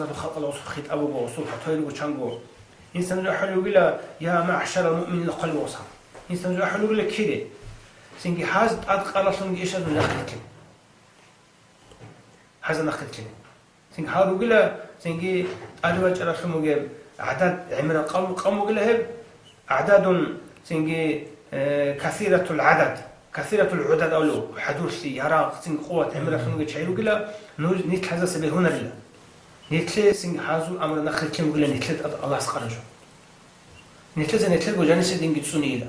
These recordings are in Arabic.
ذات خلق الله خيط أبو وصوف طير وشانجو إنسان يحلو بلا يا معشر المؤمنين القلب وصار إنسان يحلو بلا كده سنجي حاز أدقى لصنجي إيش هذا نخلك حاز نخلك سنجي حلو بلا سنجي أدوات رسمه جاب أعداد عمران قوم بلا هب أعداد سنجي كثيرة العدد كثيرة العدد أولو حدوث يرى سنجي قوة عمران سنجي شعيرو بلا نيت هذا سبيه هنا لله نيتلي سنج حازو أمر نخلك مقولة نيتلي الله سقرجو نيتلي وجانس دينج تسونيلا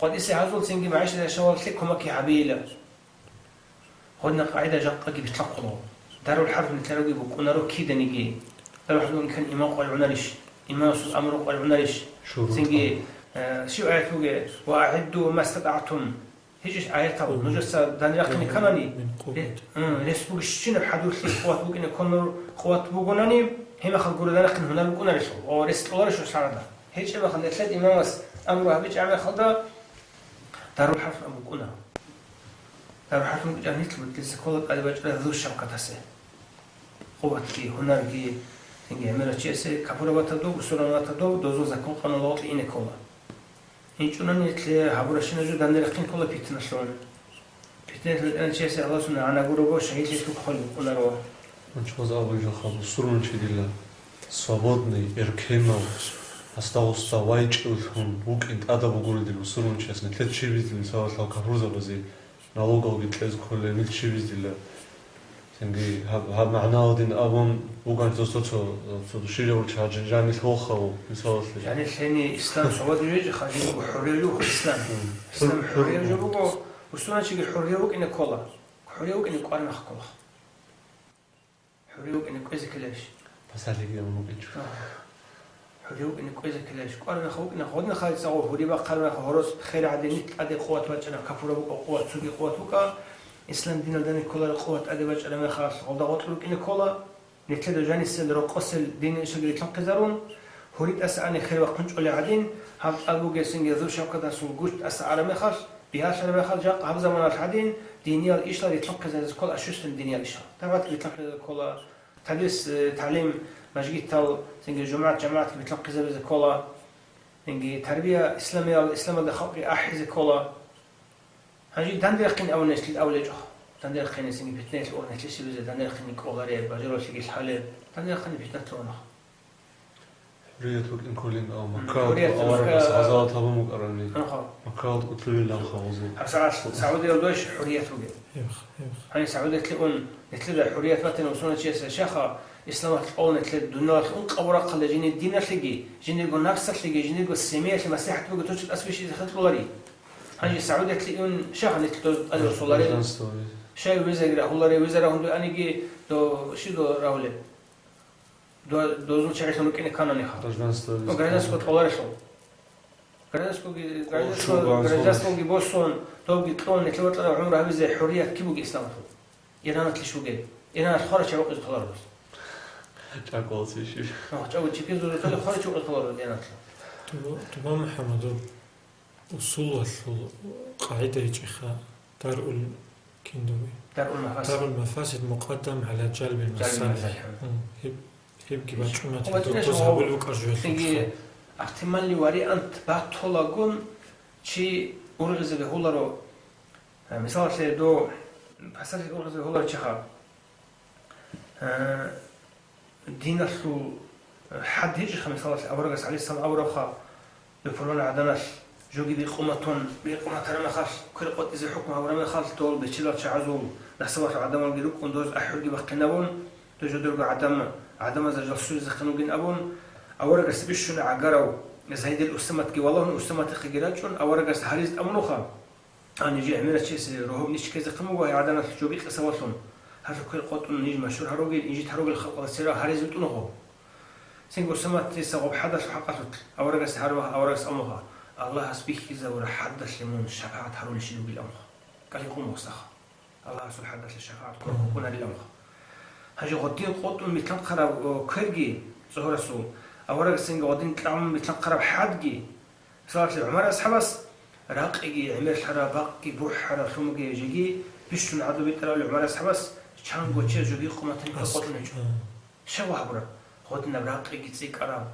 قد إسي حازو سنج معيش إذا شوال لكم كي حبيلا خدنا قاعدة جاقة بيتلقوا داروا الحرف نتلاقي بكونا رو كيدا نيجي داروا حزون كان إمام قال عنارش إمام سوء أمر قال عنارش سنجي شو آياته وأعدوا ما استطعتم هيجش آياته نجس دانياقني كناني لسبوق الشين بحدوث لي قوات بوقنا كونر قوات بوقناني هما خلقوا دانياقن هنا بوقنا رسو أو رست الله رسو سعردا هيجش ما خلنا ثلاث إمام أمره بيج عمل خلدا داروا الحرف بوقنا داروا الحرف بوقنا نتلو تلسكولت على وجه ذو الشبكة تسه قوات كي هنا كي تنجي عمله شيء كفورة وتدو بسرعة وتدو دوزو زكون قانون الله لإنه كولا إنشونا نتلي هبورشنا جو دانياقن كولا بيتنا شلون أنا شيء الله سبحانه أنا أقوله شهيد يسوق خلق ولا روح. من شو هذا أبو جخاب السرون شديد الله свободный эркемал остался вайч он уикенд ада بقول دي السرون شيء اسمه ثلاث شيء بيزل سواء لو كفروزة بزي نالوجا بيتلاز كل نيل شيء بيزل سنجي هب معناه دين أبون وكان تصوت شيء ولا شيء جاني الخوخة ومساوس يعني الحين إسلام صوت يجي خليه وحرية وإسلام إسلام حرية جبوه وسنا شيء حرية وكأنه كلا حرية وكأنه قارن خكلا حرية وكأنه كويس كلاش بس هذه هي ممكن حرية وكأنه كويس كلاش قارن خوك نخودنا خالد سعود هو ريبا قارن خروس خير عدنيت عدي قوات وجهنا كفورة قوات سوق قوات وكا إسلام دين الدين كلا قوات عدي وجهنا ما خلاص قلدا قلت له كأنه كلا نتلد جاني السل رقصل دين شغل يتنقزرون هريد أسأني خير وقنج على عدين هم أبو جسنج يذو شوكة سوقوش أسأل ما خلاص بها شر ما خرج قبل زمان الحدين دينيا الإشارة يتلقى زي كل أشوف دينيا الإشارة تبعت يتلقى كل تدريس تعليم مجيء تال سنجي جماعة بيتلقى زي كل سنجي تربية إسلامية الإسلام ده خبر أحز كل هنجي دندرقين أول نسل الأول جه دندرقين سنجي بتنين الأورن تلسي بزي دندرقين كولاري بجرو سنجي الحالة دندرقين بتنين ترونا حريتك إن كلين أو مكال أورس عزات هذا مقرني مكال قتلوا الله خوزو سعودي يلدوش حريته هني سعودي تلقون نتلقى حرية مثلا وصلنا شيء شيخة إسلام تلقون نتلقى دنيا تلقون قبرة قل جيني الدين تلقي جيني يقول نفس تلقي جيني يقول السمية المسيح تقول توش الأسبيش إذا خدت لوري هني سعودي تلقون شيخة نتلقى الرسول الله شيء وزير الله وزير هم أنا جي دو شو دو راولي دوزون شيء كانوا كأنه كانوا نخاف. وقريناسكو تقولار شو. قريناسكو جيبوسون توجي تلون نتلوت على عمره هذا زي حرية كيبوجي إسلام. إيران تلشوا جاي. إيران خارج شو وقت تقولار بس. تعقل شيء. تعقل شيء كذا تقول خارج شو وقت تقولار إيران. تمام محمد وصول قاعدة يجيخا درء الكندوي. درء المفاسد مقدم على جلب المصالح. يبقى بچومات توزع بالوك أرجوت. تيجي احتمال لوري أنت باتولاقون شيء أورغز اللي هولارو مثال شيء دو حسب أورغز اللي هولارو شخا ديناسو حد هيج خمسة أورغز عليه السلام أورخا بفلان عدناش جوجي بقومتون بقومتنا خاص كل قط إذا حكم أورام خاص دول بتشيلات شعزول نحسبات عدم الجلوك وندوز أحرق بقنابون تجدر عدم هذا الجسور إذا كانوا جين أبون أورق السبيشون عجروا زهيد الأسمات كي والله الأسمات خجراتشون أورق السحريز أمنوخا أنا يجي عملت شيء رهوب نيش كذا قموا وهي عدنا جوبيك سواسون هذا كل قطن نيج مشهور هروجي يجي تروج الخلق السيرة هريز بتنوه سينجو سمات تسوق حدث حقته أورق السحروها أورق أمها الله سبيك إذا ورا حدث لمن شفاعة هرول يشيلوا بالأمر قال يقوم وسخ الله سبحانه حدث الشفاعة كنا للأمر هجي غدين قطن مثل قرب كرجي ظهر سو أورق سينجو غدين تلعم مثل قرب حدجي صارت العمر أصحابس راقي عمر حرا باقي بوح حرا ثمجي جيجي بيشون عدو بيترا العمر أصحابس كان قوتشي جوبي قمتين قطن نجوا شو هبرة خدنا براقي جتسي كرام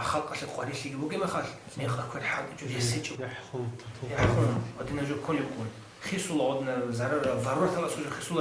خلق لك قاري شيء بوجي ما خال نيخا كل حاجة جو يسجو يحخم يحخم ودينا جو كون يكون خيسو عودنا زرر ضرورة ثلاث خيسو